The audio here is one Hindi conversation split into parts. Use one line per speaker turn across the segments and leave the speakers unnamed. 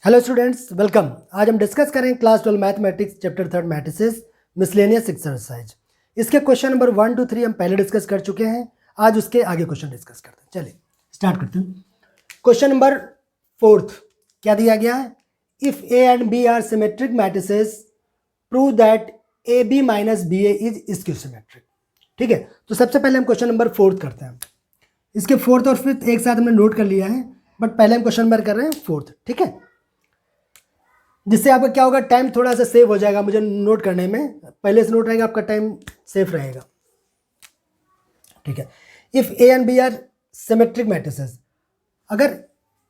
Hello students, welcome. आज हम डिस्कस करेंगे class 12 mathematics chapter 3 matrices miscellaneous exercise. इसके क्वेश्चन नंबर 1 to 3 हम पहले डिस्कस कर चुके हैं। आज उसके आगे क्वेश्चन डिस्कस करते हैं। चलिए स्टार्ट करते हैं। क्वेश्चन नंबर 4 क्या दिया गया है? If A and B are symmetric matrices prove that A B minus B A is skew symmetric. ठीक है, तो सबसे पहले हम क्वेश्चन नंबर 4 करते हैं। इसके 4th और 5th एक साथ हमने नोट कर लिया है, बट पहले हम क्वेश्चन नंबर कर रहे हैं 4th। ठीक है, जिससे आपका क्या होगा, टाइम थोड़ा सा सेव हो जाएगा मुझे नोट करने में। पहले से नोट रहेगा, आपका टाइम सेफ रहेगा। ठीक है, if A and B are symmetric matrices, अगर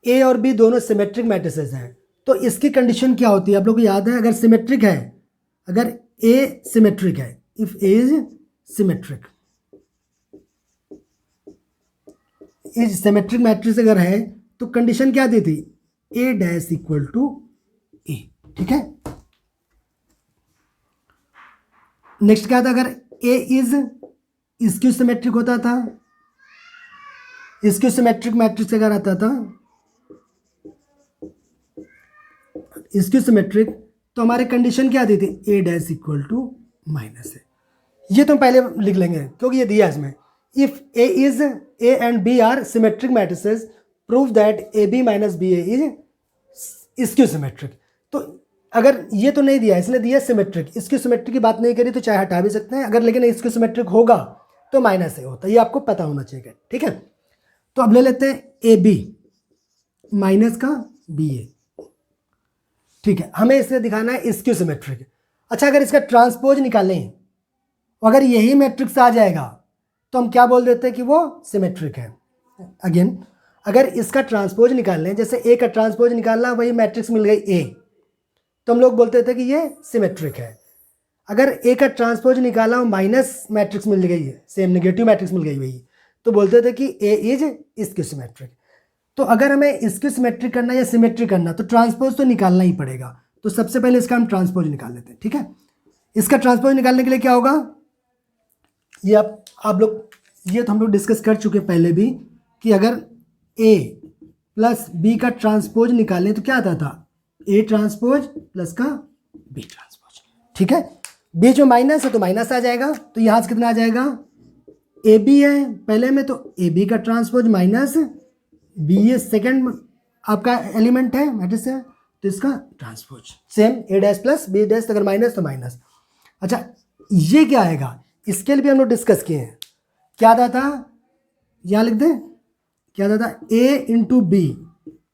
ए और बी दोनों सिमेट्रिक मैट्रिसेस हैं तो इसकी कंडीशन क्या होती है? आप लोग को याद है, अगर सिमेट्रिक है, अगर ए सिमेट्रिक है, if A is symmetric, is symmetric matrix अगर है तो कंडीशन क्या दी थी? ए डैश इक्वल टू ए। ठीक है, नेक्स्ट क्या था? अगर ए इज स्क्यू सिमेट्रिक होता था, स्क्यू सिमेट्रिक मैट्रिक्स अगर आता था स्क्यू सिमेट्रिक, तो हमारी कंडीशन क्या दी थी? ए डैश इक्वल टू माइनस है। ये तो पहले लिख लेंगे क्योंकि ये दिया है इसमें। If A and B are symmetric matrices prove that A B minus B A is skew symmetric. तो अगर ये तो नहीं दिया, इसने दिया सिमेट्रिक, इसकी सिमेट्रिक की बात नहीं करी तो चाहे हटा भी सकते हैं। अगर लेकिन इसकी सिमेट्रिक होगा तो माइनस ए होता है, ये आपको पता होना चाहिए। ठीक है, तो अब ले लेते हैं ए बी माइनस का बी ए। ठीक है, हमें इसे दिखाना है स्क्यू सिमेट्रिक। अच्छा, अगर इसका ट्रांसपोज निकालें, अगर यही मैट्रिक्स आ जाएगा तो हम क्या बोल देते हैं कि वो सिमेट्रिक है। अगेन, अगर इसका ट्रांसपोज निकाल लें, जैसे ए का ट्रांसपोज निकालना, वही मैट्रिक्स मिल गई ए, तो हम लोग बोलते थे कि ये सिमेट्रिक है। अगर ए का ट्रांसपोज निकाला और माइनस मैट्रिक्स मिल गई है, सेम नेगेटिव मैट्रिक्स मिल गई वही, तो बोलते थे कि ए इज स्क्यू सिमेट्रिक। तो अगर हमें स्क्यू सिमेट्रिक करना या सिमेट्रिक करना तो ट्रांसपोज तो निकालना ही पड़ेगा। तो सबसे पहले इसका हम ट्रांसपोज निकाल लेते हैं। ठीक है, इसका ट्रांसपोज निकालने के लिए क्या होगा, ये आप लोग, ये तो हम लोग डिस्कस कर चुके पहले भी, कि अगर ए प्लस बी का ट्रांसपोज निकालें तो क्या आता था? ए ट्रांसपोज प्लस का बी ट्रांसपोज। ठीक है, बीच में माइनस है तो माइनस आ जाएगा, तो यहाँ से कितना आ जाएगा? ए बी है पहले में, तो ए बी का ट्रांसपोज माइनस बी ए सेकेंड आपका एलिमेंट है, मैट्रिक्स है, तो इसका ट्रांसपोज सेम ए डैश प्लस बी डैश, अगर माइनस तो माइनस। अच्छा, ये क्या आएगा? इसके लिए भी हम लोग डिस्कस किए हैं। क्या आता था? यहाँ लिख दें, क्या आता था? ए इंटू बी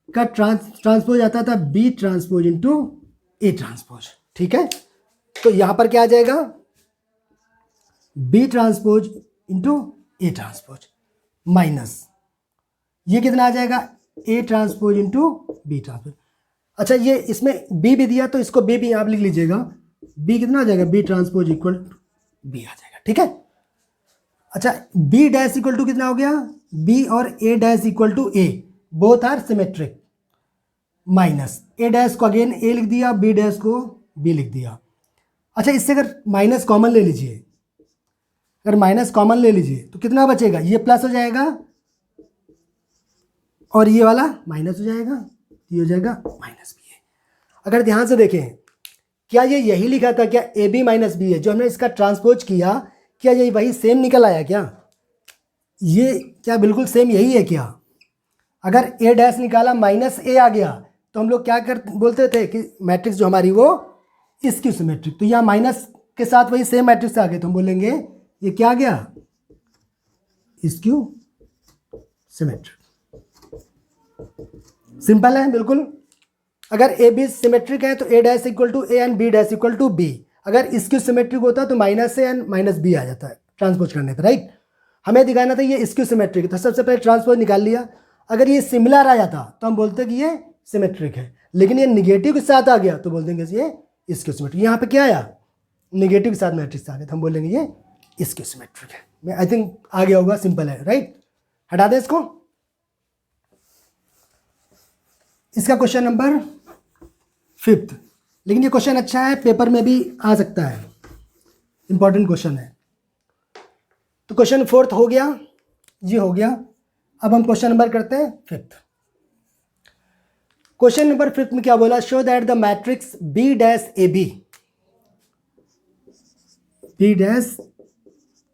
का ट्रांसपोज आता था B transpose into A transpose. ठीक है, तो यहां पर क्या आ जाएगा? B transpose into A transpose minus, ये कितना आ जाएगा? A transpose into B transpose. अच्छा, ये इसमें बी भी दिया तो इसको बी भी आप लिख लीजिएगा। बी कितना आ जाएगा? B transpose equal to B आ जाएगा। ठीक है, अच्छा, बी डैश इक्वल टू कितना हो गया? बी और A dash equal to A, both are symmetric, minus A dash को अगेन ए लिख दिया, बी डैश को बी लिख दिया। अच्छा, इससे अगर माइनस कॉमन ले लीजिए, अगर माइनस कॉमन ले लीजिए तो कितना बचेगा? ये प्लस हो जाएगा और ये वाला माइनस हो जाएगा, ये हो जाएगा माइनस बी ए। अगर ध्यान से देखें, क्या ये यही लिखा था क्या? ए बी माइनस बी ए, जो हमने इसका ट्रांसपोज किया, क्या यही वही सेम निकल आया क्या? ये क्या बिल्कुल सेम यही है क्या? अगर ए डैश निकाला माइनस ए आ गया तो हम लोग क्या बोलते थे कि मैट्रिक्स जो हमारी वो स्क्यू सिमेट्रिक। तो यहाँ माइनस के साथ वही सेम मैट्रिक्स आ गए तो हम बोलेंगे ये क्या आ गया? Skew symmetric. सिंपल है बिल्कुल। अगर ए बी सिमेट्रिक है तो A dash equal to A and B dash equal to B. अगर स्क्यू सिमेट्रिक होता तो minus A and minus B आ जाता है ट्रांसपोज करने पर, राइट। हमें दिखाना था ये स्क्यू सिमेट्रिक, तो सबसे पहले ट्रांसपोज निकाल लिया। अगर ये सिमिलर आ जाता तो हम बोलते कि ये सिमेट्रिक है, लेकिन ये निगेटिव के साथ आ गया तो बोल देंगे ये स्क्यू सिमेट्रिक। यहाँ पे क्या आया? निगेटिव के साथ मैट्रिक्स आ गया तो हम बोलेंगे ये स्क्यू सिमेट्रिक है। मैं आई थिंक आ गया होगा, सिंपल है, राइट। हटा दें इसको। इसका क्वेश्चन नंबर 5th, लेकिन ये क्वेश्चन अच्छा है, पेपर में भी आ सकता है, इंपॉर्टेंट क्वेश्चन है। तो क्वेश्चन 4th हो गया, ये हो गया। अब हम क्वेश्चन नंबर करते हैं 5th। क्वेश्चन नंबर 5 में क्या बोला, show that the matrix B dash A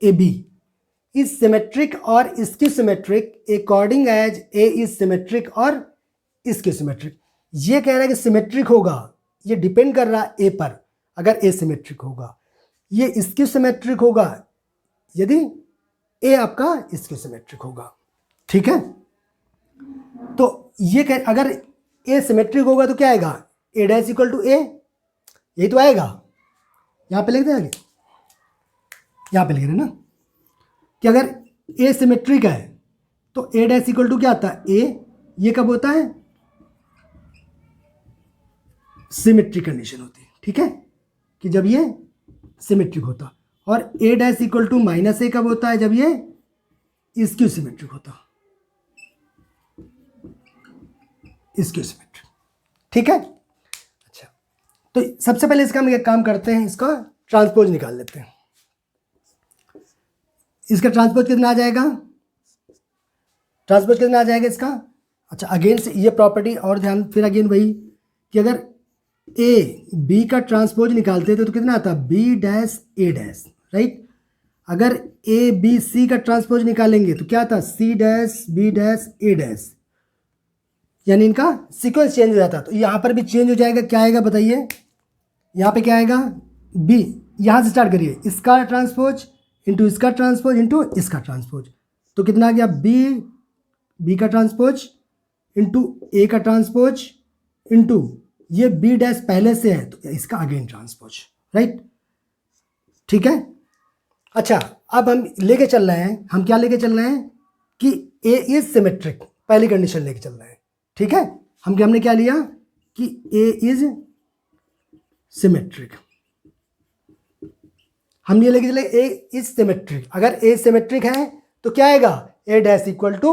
B is symmetric और skew symmetric according as A is symmetric और स्क्यू सिमेट्रिक। ये कह रहा है कि सिमेट्रिक होगा, ये डिपेंड कर रहा है ए पर, अगर ए सिमेट्रिक होगा। ये स्क्यू सिमेट्रिक होगा यदि ए आपका स्क्यू सिमेट्रिक होगा। ठीक है, तो ये कह अगर ए सिमेट्रिक होगा तो क्या आएगा, ए डैश इक्वल टू ए, यही तो आएगा। यहां पे लिख दें आगे, यहां पे लिख रहे ना कि अगर ए सिमेट्रिक है तो ए डैश इक्वल टू क्या आता है ए। ये कब होता है, सिमेट्रिक कंडीशन होती है। ठीक है, कि जब ये सिमेट्रिक होता, और A dash equal to minus ए कब होता है, जब ये स्क्यू सिमेट्रिक होता, स्क्यू सिमेट्रिक। ठीक है, अच्छा तो सबसे पहले इसका हम एक काम करते हैं, इसका ट्रांसपोज निकाल लेते हैं। इसका ट्रांसपोज कितना आ जाएगा, ट्रांसपोज कितना आ जाएगा इसका। अच्छा अगेन से ये प्रॉपर्टी और ध्यान, फिर अगेन वही कि अगर ए बी का ट्रांसपोज निकालते थे तो कितना आता, बी डैश ए डैश, राइट। अगर ए बी सी का ट्रांसपोज निकालेंगे तो क्या आता, सी डैश बी डैश ए डैश, यानी इनका सीक्वेंस चेंज हो जाता। तो यहाँ पर भी चेंज हो जाएगा, क्या आएगा बताइए, यहाँ पे क्या आएगा, बी, यहाँ से स्टार्ट करिए, इसका ट्रांसपोज इंटू इसका ट्रांसपोज इंटू इसका ट्रांसपोज, तो कितना आ गया, बी का ट्रांसपोज इंटू ए का ट्रांसपोज इंटू ये बी डैश पहले से है तो इसका अगेन ट्रांसपोज, राइट। ठीक है, अच्छा अब हम लेके चल रहे हैं, हम क्या लेके चल रहे हैं कि ए इज सिमेट्रिक, पहली कंडीशन लेके चल रहे हैं। ठीक है, हमने क्या लिया कि ए इज सिमेट्रिक, हम ये लेके चले ए इज सिमेट्रिक। अगर ए सिमेट्रिक है तो क्या आएगा, ए डैश इक्वल टू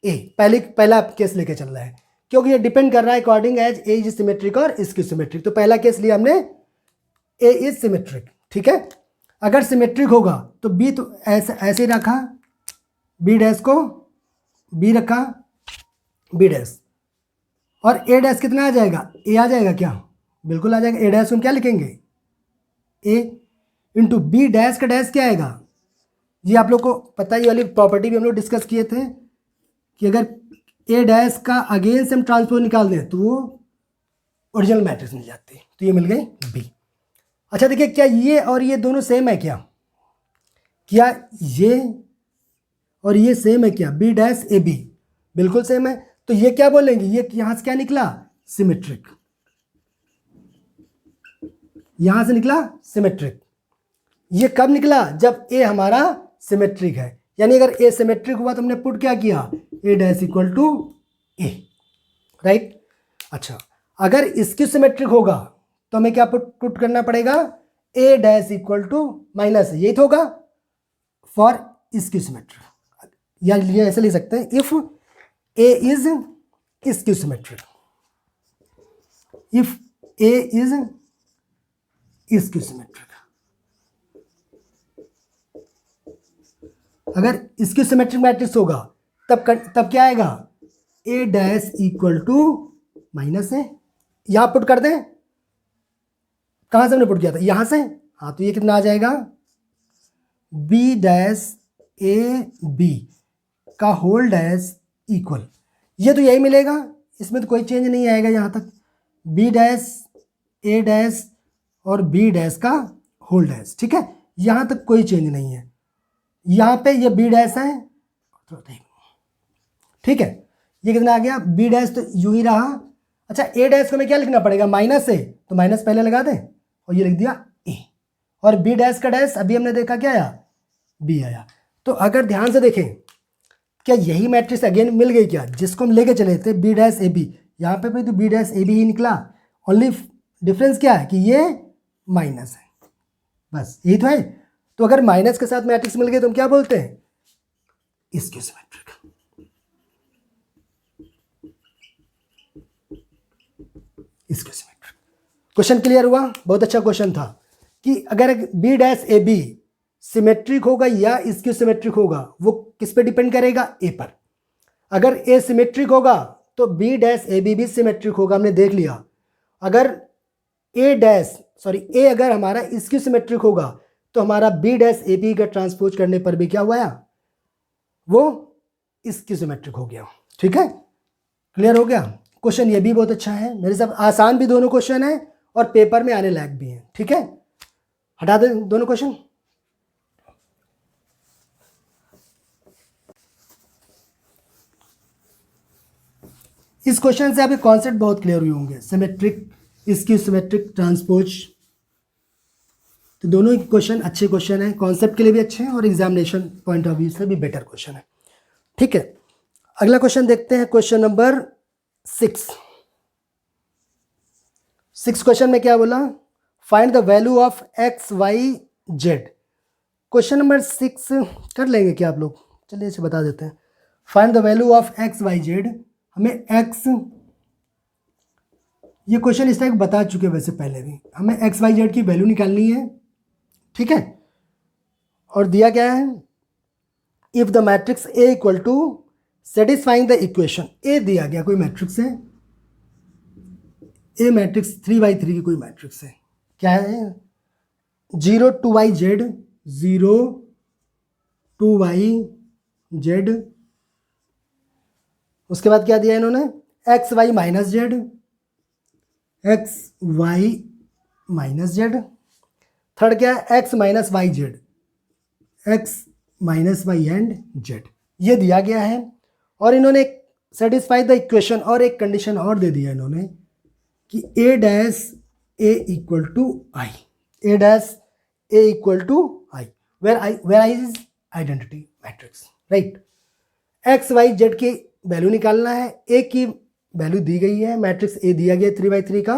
ए, पहला केस लेके चल रहा है, क्योंकि ये डिपेंड कर रहा है according as A is symmetric और स्क्यू सिमेट्रिक। तो पहला केस लिया हमने ए इज सिमेट्रिक। ठीक है, अगर सिमेट्रिक होगा तो बी तो ऐसे ही रखा, बी डैश को बी रखा, बी डैश, और ए डैश कितना आ जाएगा, ए आ जाएगा क्या, बिल्कुल आ जाएगा। ए डैश हम क्या लिखेंगे, ए इंटू बी डैश का डैश क्या आएगा, ये आप लोग को पता ही, वाली प्रॉपर्टी भी हम लोग डिस्कस किए थे कि अगर ए डैश का अगेन से हम ट्रांसपोज निकाल दें तो वो ओरिजिनल मैट्रिक्स मिल जाती है, तो ये मिल गई बी। अच्छा देखिए, क्या ये और ये दोनों सेम है क्या ये और ये सेम है क्या, बी डैश ए बी बिल्कुल सेम है। तो ये क्या बोलेंगे, ये यहां से क्या निकला, सिमेट्रिक, यहां से निकला सिमेट्रिक। ये कब निकला, जब ए हमारा सिमेट्रिक है, यानी अगर ए सिमेट्रिक हुआ तो हमने पुट क्या किया, A dash equal to A, right. अच्छा अगर इसकी सिमेट्रिक होगा तो हमें क्या पुट करना पड़ेगा, ए डैश इक्वल टू माइनस, यही तो होगा फॉर इसकी सिमेट्रिक, या ये ऐसे लिख सकते हैं, if A is skew symmetric, if A is skew symmetric. अगर स्क्यू सिमेट्रिक मैट्रिक्स होगा तब क्या आएगा, ए डैश इक्वल टू माइनस है, यहां पुट कर दें, कहां से हमने पुट किया था, यहां से, हाँ तो ये कितना आ जाएगा, बी डैश ए बी का होल डैश इक्वल, ये तो यही मिलेगा, इसमें तो कोई चेंज नहीं आएगा यहां तक, बी डैश ए डैश और बी डैश का होल डैश। ठीक है, यहां तक कोई चेंज नहीं है, यहां पे ये बी डैश है, ठीक है, ये कितना आ गया, बी डैश तो यूं ही रहा। अच्छा ए डैश को हमें क्या लिखना पड़ेगा, माइनस है, तो माइनस पहले लगा दें और ये लिख दिया ए, और बी डैश का डैश अभी हमने देखा क्या आया, बी आया। तो अगर ध्यान से देखें, क्या यही मैट्रिक्स अगेन मिल गई क्या, जिसको हम लेके चले थे बी डैश ए बी, यहाँ पे भी तो बी डैश ए बी ही निकला, ओनली डिफरेंस क्या है कि ये माइनस है, बस यही तो है। तो अगर माइनस के साथ मैट्रिक्स मिल गए तो हम क्या बोलते हैं, skew symmetric. Skew symmetric. Question clear हुआ, बहुत अच्छा क्वेश्चन था कि अगर B dash A B symmetric होगा या स्क्यू सिमेट्रिक होगा, वो किस पे डिपेंड करेगा, ए पर। अगर ए सिमेट्रिक होगा तो बी डैश ए बी भी सिमेट्रिक होगा, हमने देख लिया। अगर ए अगर हमारा इसकी सिमेट्रिक होगा तो हमारा बी डैश ए बी का ट्रांसपोज करने पर भी क्या हुआ, वो इसकी सिमेट्रिक हो गया। ठीक है, क्लियर हो गया। क्वेश्चन ये भी बहुत अच्छा है, मेरे साथ आसान भी दोनों क्वेश्चन है और पेपर में आने लायक भी है। ठीक है, हटा दें दोनों क्वेश्चन। इस क्वेश्चन से आपके कॉन्सेप्ट बहुत क्लियर हुए होंगे, सिमेट्रिक, इसकी सिमेट्रिक, ट्रांसपोज। तो दोनों ही क्वेश्चन अच्छे क्वेश्चन हैं, कॉन्सेप्ट के लिए भी अच्छे हैं और एग्जामिनेशन पॉइंट ऑफ व्यू से भी बेटर क्वेश्चन है। ठीक है, अगला क्वेश्चन देखते हैं, क्वेश्चन नंबर 6। क्वेश्चन में क्या बोला, find the value of X Y Z. Question number 6 कर लेंगे क्या आप लोग, चलिए इसे बता देते हैं। Find the value of X Y Z, हमें एक्स, ये क्वेश्चन इस टाइप बता चुके हैं वैसे पहले भी, हमें एक्स वाई जेड की वैल्यू निकालनी है। ठीक है, और दिया क्या है, if the matrix A equal to satisfying the equation, A दिया गया कोई मैट्रिक्स है, ए मैट्रिक्स 3x3 की कोई मैट्रिक्स है, क्या है, 0 2y जेड, 0 2y जेड, उसके बाद क्या दिया इन्होंने, X Y minus Z, X Y minus Z, third क्या है, X minus Y Z, X minus Y and Z, ये दिया गया है। और इन्होंने सेटिस्फाई द इक्वेशन और एक कंडीशन और दे दिया इन्होंने कि A dash A equal to I, A dash A equal to I, where I is identity matrix, right. X Y Z की वैल्यू निकालना है, ए की वैल्यू दी गई है, मैट्रिक्स ए दिया गया 3x3 का,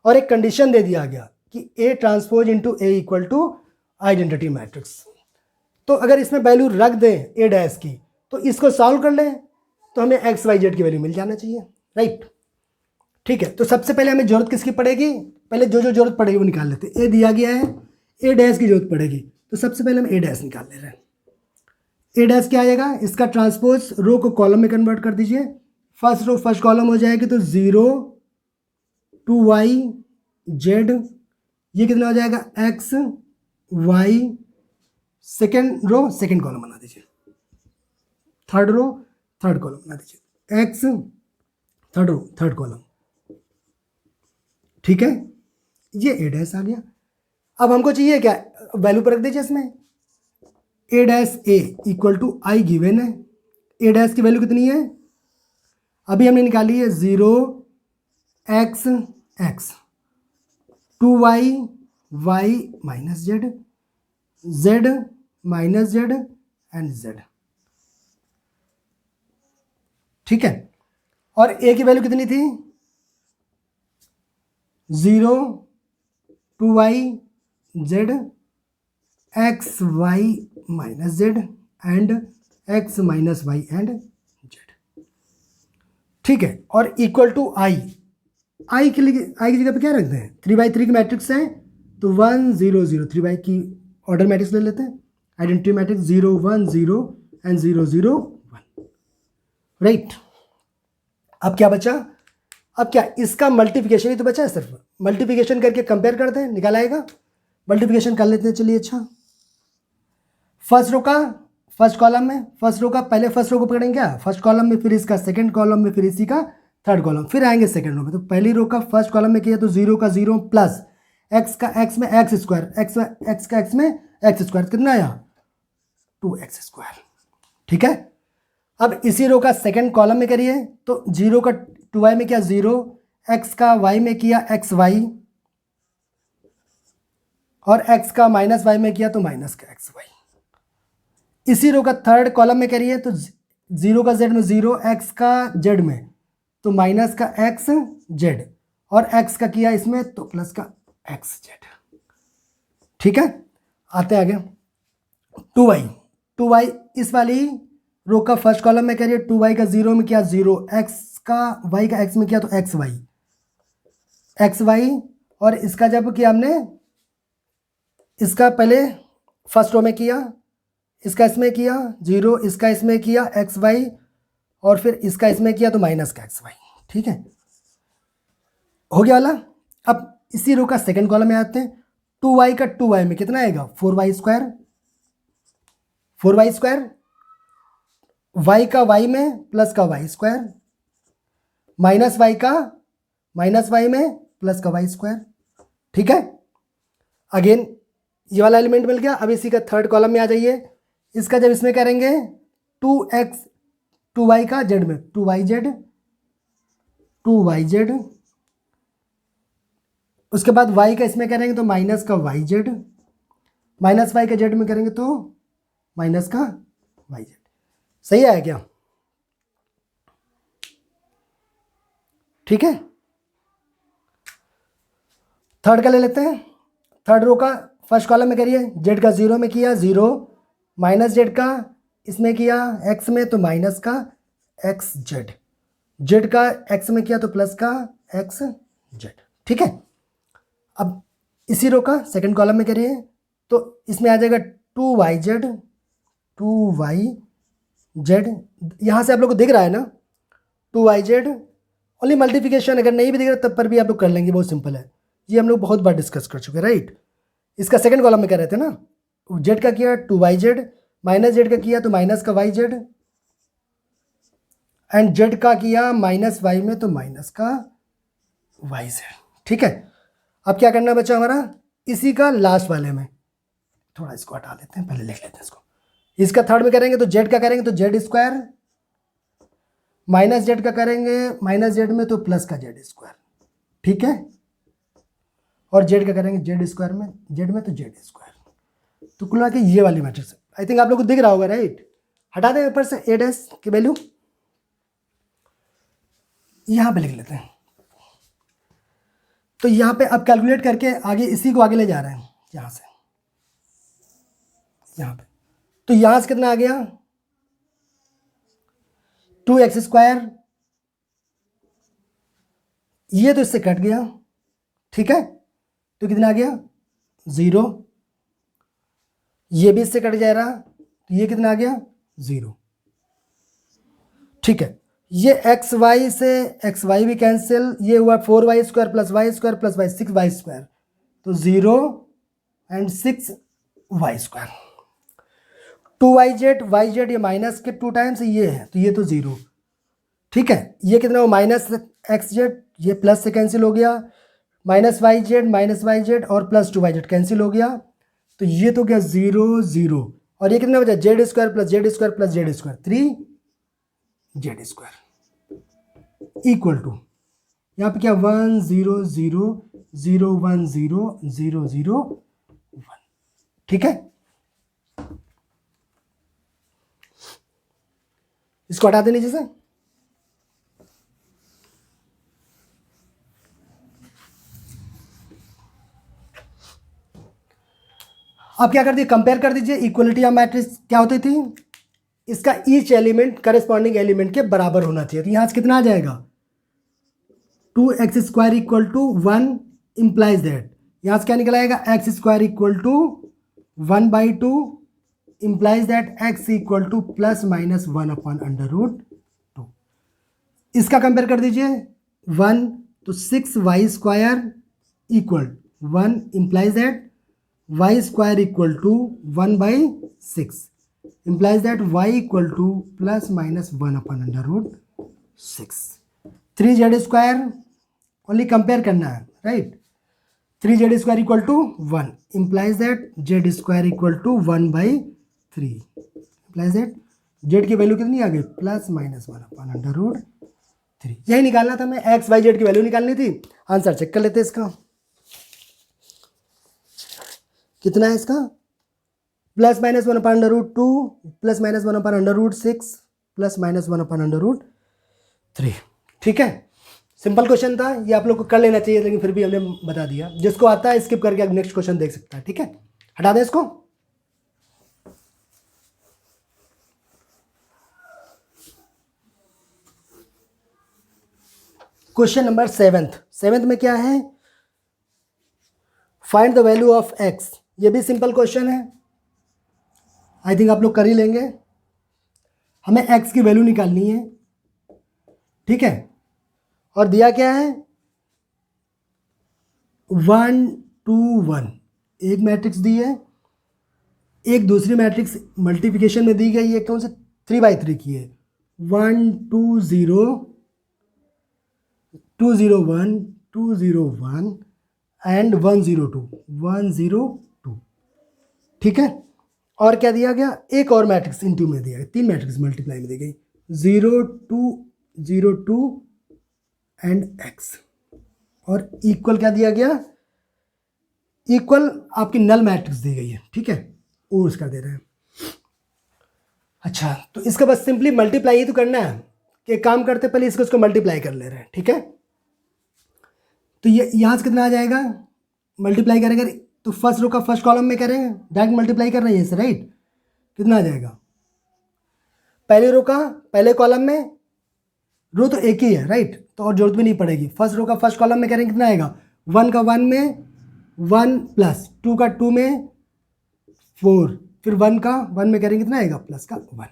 और एक कंडीशन दे दिया गया कि A transpose into A equal to identity matrix. तो अगर इसमें वैल्यू रख दें ए डैश की, तो इसको सॉल्व कर लें तो हमें एक्स वाई जेड की वैल्यू मिल जाना चाहिए, राइट। ठीक है, तो सबसे पहले हमें जरूरत किसकी पड़ेगी, पहले जो जो जरूरत पड़ेगी वो निकाल लेते हैं। ए दिया गया है, ए डैश की जरूरत पड़ेगी, तो सबसे पहले हम ए डैश निकाल ले रहे हैं। ए डैश क्या आएगा, इसका ट्रांसपोज रो को कॉलम में कन्वर्ट कर दीजिए, फर्स्ट रो फर्स्ट कॉलम हो जाएगी तो 0 2y जेड, ये कितना हो जाएगा, X Y, second row second column बना दीजिए, थर्ड रो थर्ड कॉलम बना दीजिए, एक्स थर्ड रो थर्ड कॉलम। ठीक है, ये ए डैश आ गया। अब हमको चाहिए क्या, वैल्यू पर रख दीजिए इसमें, A dash A equal to I given है, ए डैश की वैल्यू कितनी है, अभी हमने निकाली है 0 X X, 2y Y minus Z, Z minus Z and Z. ठीक है, और ए की वैल्यू कितनी थी, 0 2y Z, X Y minus Z and X minus Y and Z. ठीक है, और इक्वल टू आई, आई के लिए आई की जगह पे क्या रखते हैं, 3x3 की मैट्रिक्स है तो 1 0 0, 3y की ऑर्डर मैट्रिक्स ले लेते हैं, आइडेंटिटी मैट्रिक्स 0 1 0 एंड 0 0 1, राइट। अब क्या बचा, अब क्या, इसका मल्टीप्लिकेशन ही तो बचा है, सिर्फ मल्टीप्लिकेशन करके कंपेयर करते हैं, निकाल आएगा। मल्टीप्लिकेशन कर लेते हैं, चलिए। अच्छा, फर्स्ट रो का फर्स्ट कॉलम में, फर्स्ट रो का पहले फर्स्ट रो को पकड़ेंगे क्या, फर्स्ट कॉलम में, फिर इसका सेकंड कॉलम में, फिर इसी का थर्ड कॉलम, फिर आएंगे सेकंड रो में। तो पहली रो का फर्स्ट कॉलम में किया तो 0 का 0 प्लस एक्स का एक्स में एक्स स्क्वायर, एक्स का एक्स में एक्स स्क्वायर, कितना आया 2x स्क्वायर। ठीक है, अब इसी रो का सेकंड कॉलम में करिए तो 0 का 2y में किया 0, एक्स का y में किया एक्स वाई, और x का माइनस वाई में किया तो माइनस का एक्स वाई। इसी रो का थर्ड कॉलम में करिए तो 0 का z में 0, x का z में तो माइनस का एक्स जेड, और x का किया इसमें तो प्लस का एक्स जेड। ठीक है, आते आगे, 2y इस वाली रो का फर्स्ट कॉलम में करिए, 2y का 0 में किया 0, x का y का x में किया तो एक्स वाई, और इसका जब किया हमने, इसका पहले फर्स्ट रो में किया, इसका इसमें किया 0, इसका इसमें किया एक्स वाई, और फिर इसका इसमें किया तो माइनस का एक्स वाई। ठीक है, हो गया वाला। अब इसी रो का सेकंड कॉलम में आते हैं। 2y का 2y में कितना आएगा 4y square, 4y square, y का y में प्लस का y स्क्वायर, माइनस y का माइनस y में प्लस का y स्क्वायर। ठीक है, अगेन ये वाला एलिमेंट मिल गया। अब इसी का थर्ड कॉलम में आ जाइए। इसका जब इसमें करेंगे 2x 2y का z में 2yz 2yz, उसके बाद y का इसमें करेंगे तो माइनस का yz, माइनस y का z में करेंगे तो माइनस का yz। सही आया क्या? ठीक है, थर्ड का ले लेते हैं। थर्ड रो का फर्स्ट कॉलम में करिए, z का 0 में किया 0, माइनस z का इसमें किया x में तो माइनस का xz, z का x में किया तो प्लस का xz। ठीक है, अब इसी रो का सेकंड कॉलम में करिए तो इसमें आ जाएगा 2yz 2yz। यहाँ से आप लोग को दिख रहा है ना 2yz, ओनली मल्टीप्लिकेशन अगर नहीं भी दिख रहा तब पर भी आप लोग कर लेंगे, बहुत सिंपल है। ये हम लोग बहुत बार डिस्कस कर चुके हैं, राइट। इसका सेकंड कॉलम में कर रहे थे ना, z का किया 2yz, माइनस z का किया तो माइनस का yz, एंड z का किया माइनस y में तो माइनस का yz। ठीक है, अब क्या करना बचा हमारा, इसी का लास्ट वाले में थोड़ा इसको हटा लेते हैं, पहले लिख लेते हैं इसको। इसका थर्ड में करेंगे तो z का करेंगे तो z स्क्वायर, माइनस z का करेंगे माइनस z में तो प्लस का z स्क्वायर। ठीक है, और z का करेंगे z स्क्वायर में z में तो z स्क्वायर। तो कुल मिला के ये वाली मैट्रिक्स आई थिंक आप लोग को दिख रहा होगा, राइट। हटा दें ऊपर से a डैश की वैल्यू, यहां पे लिख लेते हैं। तो यहां पे अब कैलकुलेट करके आगे इसी को आगे ले जा रहे हैं यहां से यहां पे। तो यहां से कितना आ गया 2x स्क्वायर, ये तो इससे कट गया। ठीक है, तो कितना आ गया 0, ये भी इससे कट जा रहा तो ये कितना आ गया 0। ठीक है, ये एक्स वाई से एक्स वाई भी कैंसिल, ये हुआ 4y square plus Y square plus Y 6y square, तो 0 and 6y square. 2yz yz ये माइनस के 2 टाइम्स ये है तो ये तो 0। ठीक है, ये कितना हो माइनस xz, ये प्लस से कैंसिल हो गया, माइनस yz और प्लस 2yz कैंसिल हो गया, तो ये तो क्या 0 0, और ये कितना बचा z square plus z square plus z square 3z square equal to यहाँ पे क्या 1 0 0 0 1 0 0 0 1। ठीक है, इसको हटा दें नीचे से। अब क्या कर दिए, कंपेयर कर दीजिए। इक्वलिटी ऑफ मैट्रिक्स क्या होती थी, इसका ईच एलिमेंट करेस्पॉन्डिंग एलिमेंट के बराबर होना चाहिए। तो यहां से कितना आ जाएगा 2x square equal to 1 implies that, यहां से क्या निकल आएगा x square equal to 1/2 implies that x equal to plus minus 1 upon under root 2। इसका कंपेयर कर दीजिए 1 तो 6y square equal 1 implies that y square equal to 1/6 implies that y equal to plus minus 1 upon under root 6। 3z square only compare करना है, right. 3z square equal to 1 implies that z square equal to 1/3 implies that z की वैल्यू कितनी आ गई plus minus 1 upon under root 3। यही निकालना था, मैं x y z की वैल्यू निकालनी थी। आंसर चेक कर लेते हैं इसका कितना है, इसका plus minus 1 upon under root 2 plus minus 1 upon under root 6 plus minus 1 upon under root 3। ठीक है, सिंपल क्वेश्चन था, ये आप लोग को कर लेना चाहिए, लेकिन फिर भी हमने बता दिया। जिसको आता है स्किप करके नेक्स्ट क्वेश्चन देख सकता है। ठीक है, हटा दें इसको। क्वेश्चन नंबर 7th में क्या है, find the value of x। ये भी सिंपल क्वेश्चन है, आई थिंक आप लोग कर ही लेंगे। हमें x की वैल्यू निकालनी है ठीक है, और दिया क्या है 1 2 1, एक मैट्रिक्स दी है, एक दूसरी मैट्रिक्स मल्टीप्लिकेशन में दी गई है, कौन से 3/3 की है, 1 2 0 2 0 1 2 0 1 एंड 1 0 2 1 0 2, ठीक है। और क्या दिया गया, एक और मैट्रिक्स इनटू में दिया गया, 3 मैट्रिक्स मल्टीप्लाई में दी गई 0 2 0 2 एंड x, और इक्वल क्या दिया गया, इक्वल आपकी नल मैट्रिक्स दी गई है, ठीक है, और उसका दे रहे हैं। अच्छा, तो इसका बस सिंपली मल्टीप्लाई ही तो करना है, कि काम करते पहले इसको मल्टीप्लाई कर ले रहे हैं, ठीक है। तो ये यहाँ से कितना आ जाएगा, मल्टीप्लाई करेंगे तो फर्स्ट रो का फर्स्ट कॉलम में करें, डायरेक्ट मल्टीप्लाई कर रहे हैं इसे, राइट, कितना आ जाएगा, पहले रो का पहले कॉलम में, रो तो एक ही है, राइट, तो और जरूरत भी नहीं पड़ेगी, फर्स्ट रो का फर्स्ट कॉलम में करेंगे कितना आएगा, 1 का 1 में 1 प्लस 2 का 2 में 4, फिर 1 का 1 में करेंगे कितना आएगा प्लस का 1।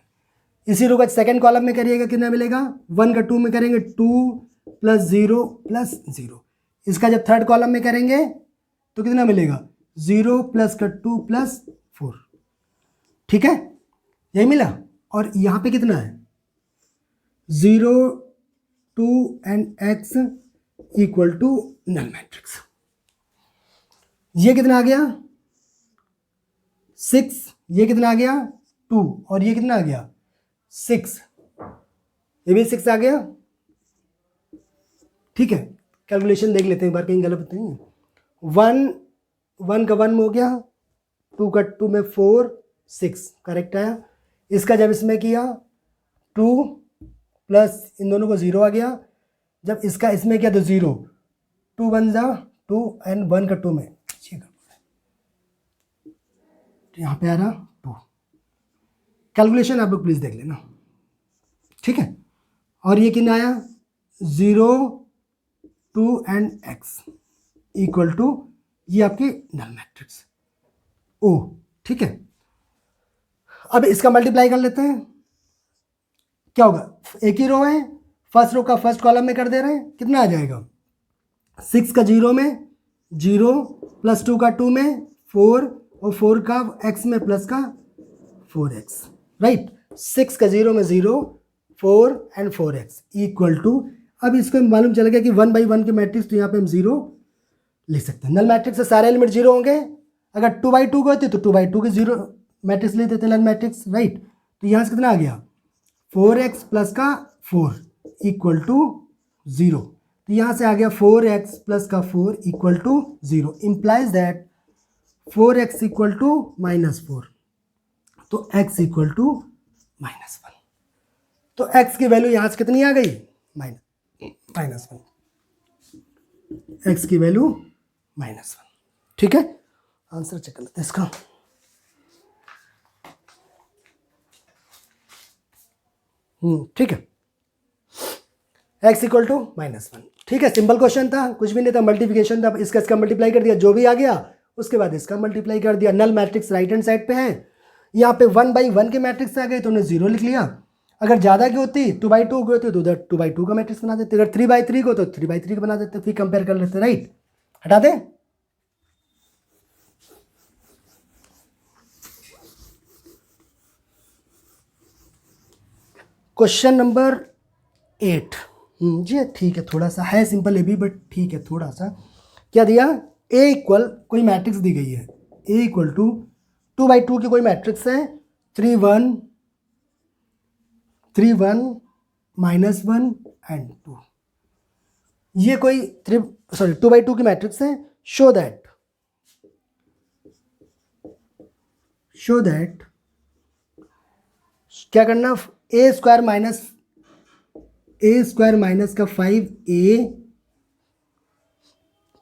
इसी रो का सेकंड कॉलम में करिएगा कितना मिलेगा, 1 का 2 में करेंगे 2 प्लस 0 प्लस 0। इसका जब थर्ड कॉलम में करेंगे तो कितना मिलेगा, 0 प्लस का 2 प्लस 4, ठीक है, यही मिला। और यहाँ पे कितना है 0 2 and x equal to null matrix, ये कितना आ गया 6, ये कितना आ गया 2, और ये कितना आ गया 6, ये भी 6 आ गया, ठीक है। कैलकुलेशन देख लेते हैं एक बार, कहीं गलत नहीं है। 1 का 1 में हो गया, 2 का 2 में 4 6 करेक्ट आया। इसका जब इसमें किया 2 प्लस इन दोनों को 0 आ गया, जब इसका इसमें किया तो 0, 2 1 जा 2 एंड 1 का 2 में, तो यहाँ पे आ रहा 2। कैलकुलेशन आप लोग प्लीज देख लेना, ठीक है। और ये कितना आया 0 2 एंड x इक्वल टू ये आपकी नल मैट्रिक्स ओ, ठीक है। अब इसका मल्टीप्लाई कर लेते हैं, क्या होगा, एक ही रो है, फर्स्ट रो का फर्स्ट कॉलम में कर दे रहे हैं, कितना आ जाएगा 6 का 0 में 0 प्लस 2 का 2 में 4 और 4 का x में प्लस का 4x, राइट। 6 का 0 में 0 4 एंड 4x इक्वल टू, अब इसको मालूम चल गया कि 1 बाई 1 के मैट्रिक्स, तो यहाँ पे हम 0 लिख सकते हैं। नल मैट्रिक्स से सारे एलिमेंट 0 होंगे, अगर 2 बाई 2 के होते तो 2 बाई 2 के 0 मैट्रिक्स ले देते नल मैट्रिक्स, राइट। तो यहाँ से कितना आ गया 4x प्लस का 4 इक्वल टू 0, तो यहाँ से आ गया 4x प्लस का 4 equal to 0, implies that 4x equal to -4, तो x इक्वल टू -1, तो x की वैल्यू यहाँ से कितनी आ गई -1, x की वैल्यू -1, ठीक है। आंसर चेक कर लेते हैं इसका, ठीक है, x इक्वल टू -1, ठीक है। सिंपल क्वेश्चन था, कुछ भी नहीं था, मल्टीप्लिकेशन था, इसका मल्टीप्लाई कर दिया, जो भी आ गया उसके बाद इसका मल्टीप्लाई कर दिया। Null matrix right hand side पे है, यहाँ पे 1 बाई 1 के मैट्रिक्स आ गए तो उन्हें 0 लिख लिया, अगर ज़्यादा की होती 2 बाई 2 की होती तो उधर 2 बाई 2 का मैट्रिक्स बना देते, अगर 3 बाई 3 को तो 3 बाई 3 का बना देते, फिर कंपेयर कर लेते, राइट। हटा दें, क्वेश्चन नंबर 8, जी ठीक है, थोड़ा सा है सिंपल ये भी, बट ठीक है थोड़ा सा। क्या दिया, ए इक्वल कोई मैट्रिक्स दी गई है, ए इक्वल टू 2 बाई 2 की कोई मैट्रिक्स है, 3 1 3 1 -1 एंड 2, ये कोई 2 बाई 2 की मैट्रिक्स है। शो दैट क्या करना, ए स्क्वायर माइनस का 5a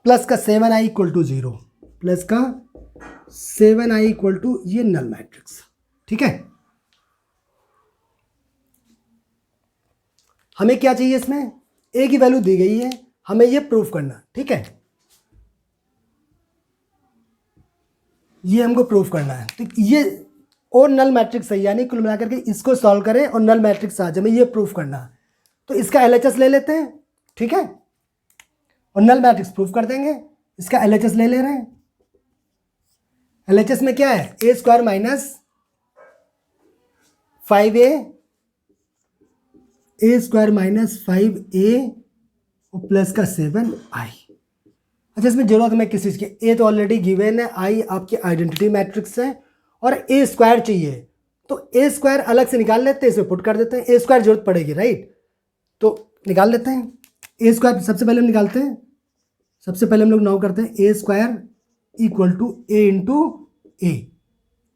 प्लस का 7i इक्वल टू 0, प्लस का 7i इक्वल टू ये नल मैट्रिक्स, ठीक है। हमें क्या चाहिए, इसमें a की वैल्यू दी गई है, हमें ये प्रूफ करना, ठीक है, ये हमको प्रूफ करना है। तो ये और नल मैट्रिक्स है, यानी कुल मिलाकर के इसको सॉल्व करें और नल मैट्रिक्स आ जाए, हमें ये प्रूफ करना है। तो इसका LHS ले लेते हैं, ठीक है, और नल मैट्रिक्स प्रूफ कर देंगे। इसका LHS ले ले रहे हैं। LHS में क्या है, ए स्क्वायर माइनस 5a, ए स्क्वायर माइनस 5a और प्लस का 7i। अच्छा, इसमें जरूरत हमें किस चीज़ की, ए तो ऑलरेडी गिवन है, आई आपकी आइडेंटिटी मैट्रिक्स है, और ए स्क्वायर चाहिए, तो ए स्क्वायर अलग से निकाल लेते हैं, इसमें पुट कर देते हैं, ए स्क्वायर जरूरत पड़ेगी, राइट, तो निकाल लेते हैं। ए स्क्वायर सबसे पहले हम निकालते हैं, सबसे पहले हम लोग नाउ करते हैं A square equal to A into A,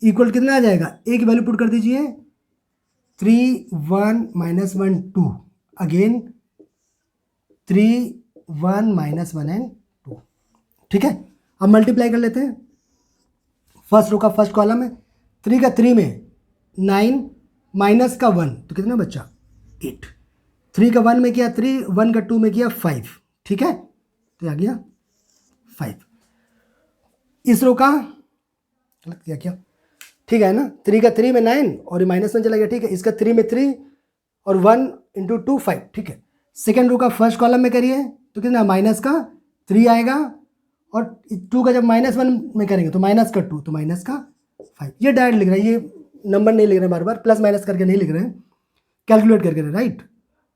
equal कितना आ जाएगा, ए की वैल्यू पुट कर दीजिए 3 1 माइनस 1 2, अगेन 3 1 माइनस 1 एंड 2, ठीक है। अब मल्टीप्लाई कर लेते हैं, फर्स्ट रो का फर्स्ट कॉलम है, 3 का 3 में 9 माइनस का 1 तो कितना बच्चा 8, 3 का 1 में किया 3, 1 का 2 में किया 5, ठीक है, तो आ गया 5। इस रो का गलत किया क्या, ठीक है ना, 3 का 3 में 9 और ये माइनस 1 चला गया, ठीक है, इसका 3 में 3 और 1 इंटू 2 5, ठीक है। सेकेंड रो का फर्स्ट कॉलम में करिए तो कितना माइनस का 3 आएगा, और 2 का जब माइनस 1 में करेंगे तो माइनस का 2 तो माइनस का 5। ये डायरेक्ट लिख रहे हैं, ये नंबर नहीं लिख रहे हैं बार बार, प्लस माइनस करके नहीं लिख रहे हैं, कैलकुलेट करके रहे, राइट।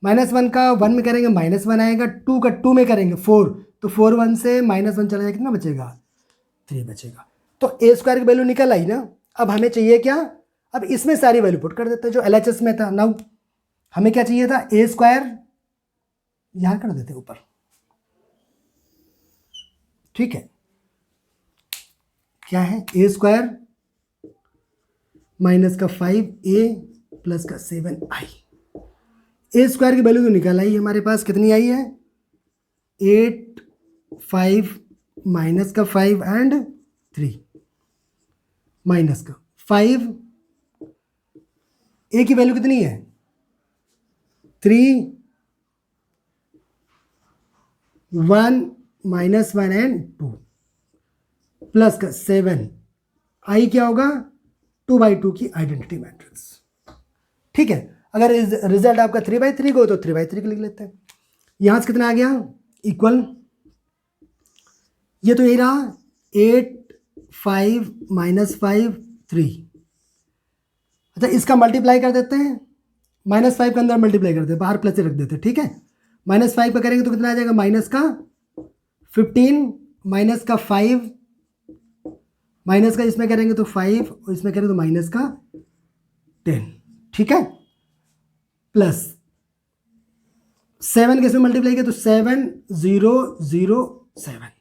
-1 का 1 में करेंगे -1 आएगा, 2 का 2 में करेंगे 4 तो 4 1 से -1 चला जाएगा, कितना बचेगा 3 बचेगा। तो ए स्क्वायर की वैल्यू निकल आई ना। अब हमें चाहिए क्या, अब इसमें सारी वैल्यू पुट कर देते हैं जो LHS में था। नाउ हमें क्या चाहिए था, ए स्क्वायर यहां कर देते ऊपर, ठीक है, क्या है ए स्क्वायर माइनस का 5a प्लस का 7i। ए स्क्वायर की वैल्यू तो निकल आई हमारे पास, कितनी आई है 8 5 माइनस का 5 एंड 3 माइनस का 5, ए की वैल्यू कितनी है 3 1 माइनस 1 एंड 2 प्लस का 7, आई क्या होगा 2/2 की आइडेंटिटी मैट्रिक्स, ठीक है। अगर रिजल्ट आपका 3/3 को तो 3/3 लिख लेते हैं। यहां से कितना आ गया इक्वल, ये तो यही रहा 8 5 माइनस 5 3। अच्छा, इसका मल्टीप्लाई कर देते हैं, -5 के अंदर मल्टीप्लाई कर देते हैं, बाहर प्लस से रख देते हैं, ठीक है। -5 का करेंगे तो कितना आ जाएगा माइनस का 15 माइनस का 5 माइनस का इसमें करेंगे तो 5 और इसमें करेंगे तो माइनस का 10, ठीक है, प्लस 7 के इसमें मल्टीप्लाई किया तो 7 0 0 7,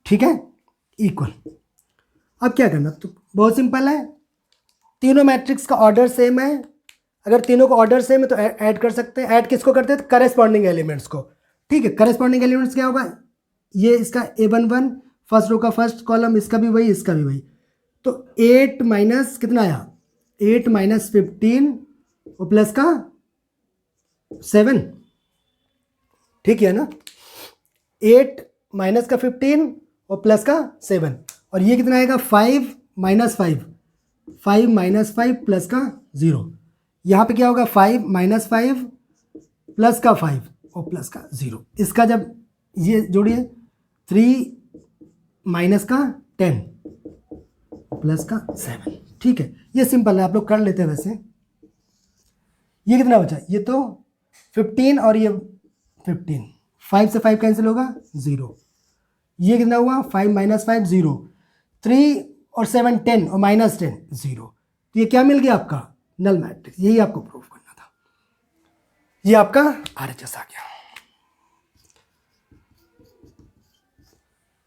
ठीक है, इक्वल। अब क्या करना, तो बहुत सिंपल है, तीनों मैट्रिक्स का ऑर्डर सेम है, अगर तीनों का ऑर्डर सेम है तो ऐड कर सकते हैं। ऐड किसको करते हैं, करेस्पॉन्डिंग एलिमेंट्स को, ठीक है। करेस्पॉन्डिंग एलिमेंट्स क्या होगा, ये इसका A11 फर्स्ट रो का फर्स्ट कॉलम, इसका भी वही इसका भी वही, तो 8 माइनस कितना आया 8 माइनस 15 और प्लस का 7, ठीक है ना, 8 माइनस का 15 और प्लस का 7, और ये कितना आएगा 5 माइनस 5 5 माइनस 5 प्लस का 0, यहाँ पे क्या होगा 5 माइनस 5 प्लस का 5 और प्लस का 0। इसका जब ये जोड़िए 3 माइनस का 10 प्लस का 7, ठीक है, ये सिंपल है, आप लोग कर लेते हैं। वैसे ये कितना बचा, ये तो 15 और ये 15, 5 से 5 कैंसिल होगा 0, ये कितना हुआ 5 माइनस 5 0, 3 और 7 10 और माइनस 10 0, तो ये क्या मिल गया आपका नल मैट्रिक्स। यही आपको प्रूव करना था, ये आपका RHS आ गया।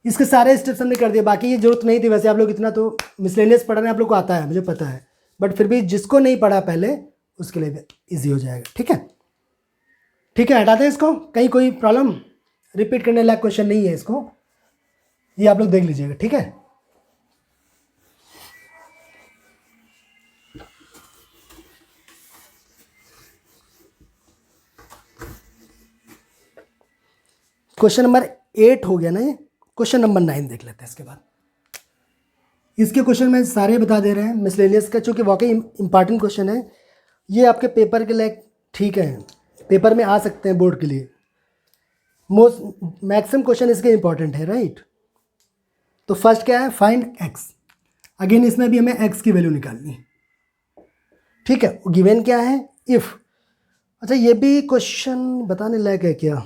इसके सारे स्टेप्स हमने कर दिए, बाकी ये जरूरत नहीं थी। वैसे आप लोग इतना तो मिसलेनियस पढ़ना आप लोग को आता है, मुझे पता है, बट फिर भी जिसको नहीं पढ़ा पहले उसके लिए इजी हो जाएगा, ठीक है। ठीक है, हटाते हैं इसको, कहीं कोई प्रॉब्लम, रिपीट करने लायक क्वेश्चन नहीं है इसको, ये आप लोग देख लीजिएगा, ठीक है। क्वेश्चन नंबर 8 हो गया ना ये, क्वेश्चन नंबर 9 देख लेते हैं इसके बाद। इसके क्वेश्चन में सारे बता दे रहे हैं मिसलेनियस का, चूँकि वाकई इंपॉर्टेंट क्वेश्चन है ये आपके पेपर के लिए, ठीक है। पेपर में आ सकते हैं बोर्ड के लिए। मोस्ट मैक्सिमम क्वेश्चन इसके इंपॉर्टेंट है, राइट। तो फर्स्ट क्या है, फाइंड एक्स। अगेन इसमें भी हमें एक्स की वैल्यू निकालनी है, ठीक है। गिवन क्या है, इफ। अच्छा ये भी क्वेश्चन बताने लायक है क्या,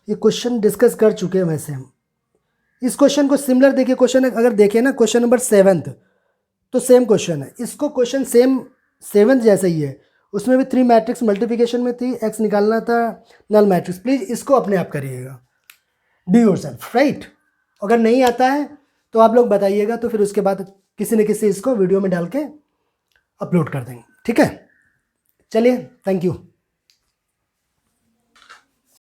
ये क्वेश्चन डिस्कस कर चुके हैं वैसे हम। इस क्वेश्चन को सिमिलर देखिए, क्वेश्चन अगर देखें ना क्वेश्चन नंबर 7th, तो सेम क्वेश्चन है। इसको क्वेश्चन सेम 7th जैसा ही है, उसमें भी 3 मैट्रिक्स मल्टीप्लिकेशन में थी, एक्स निकालना था, नल मैट्रिक्स। प्लीज़ इसको अपने आप करिएगा, डू योरसेल्फ, राइट। अगर नहीं आता है तो आप लोग बताइएगा, तो फिर उसके बाद किसी न किसी इसको वीडियो में डाल के अपलोड कर देंगे, ठीक है। चलिए, थैंक यू।